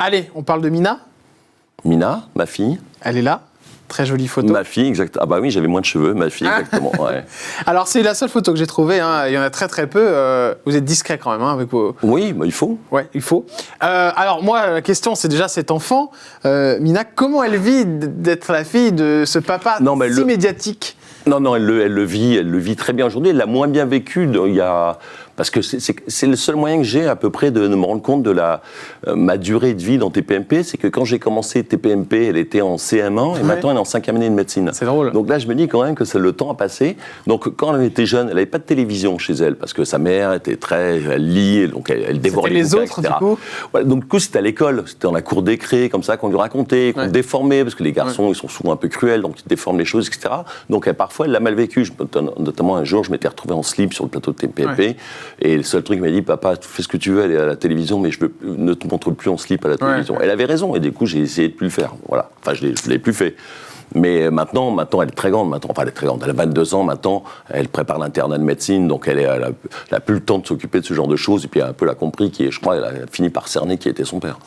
Allez, on parle de Mina. Mina, ma fille. Elle est là. Très jolie photo. Ma fille, exactement. Ah bah oui, j'avais moins de cheveux, ma fille, exactement. Ouais. Alors, c'est la seule photo que j'ai trouvée. Hein. Il y en a très très peu. Vous êtes discret quand même avec vos... Oui, bah, il faut. Ouais, il faut. Alors moi, la question, c'est déjà cet enfant. Mina, comment elle vit d'être la fille de ce papa si médiatique ? Non, elle le vit très bien aujourd'hui. Elle l'a moins bien vécu parce que c'est le seul moyen que j'ai à peu près de me rendre compte de ma durée de vie dans TPMP. C'est que quand j'ai commencé TPMP, elle était en CM1 et maintenant elle est en 5e année de médecine. C'est drôle. Donc là, je me dis quand même que le temps a passé. Donc quand elle était jeune, elle n'avait pas de télévision chez elle parce que sa mère était elle lit, donc elle dévorait les bouquins, autres, etc. Du coup. Voilà, donc du coup, c'était à l'école, c'était dans la cour d'écré, comme ça qu'on lui racontait, qu'on déformait, parce que les garçons, ils sont souvent un peu cruels, donc ils déforment les choses, etc. Donc parfois, elle l'a mal vécu. Notamment un jour, je m'étais retrouvé en slip sur le plateau de TPMP, et le seul truc, il m'a dit, papa, fais ce que tu veux, aller à la télévision, mais ne te montre plus en slip à la télévision. Elle avait raison, et du coup, j'ai essayé de plus le faire. Voilà. Enfin, je l'ai plus fait. Mais maintenant, elle est très grande. Elle est très grande. Elle a 22 ans maintenant. Elle prépare l'internat de médecine, donc elle a plus le temps de s'occuper de ce genre de choses. Et puis, elle a un peu compris, je crois, elle a fini par cerner qui était son père.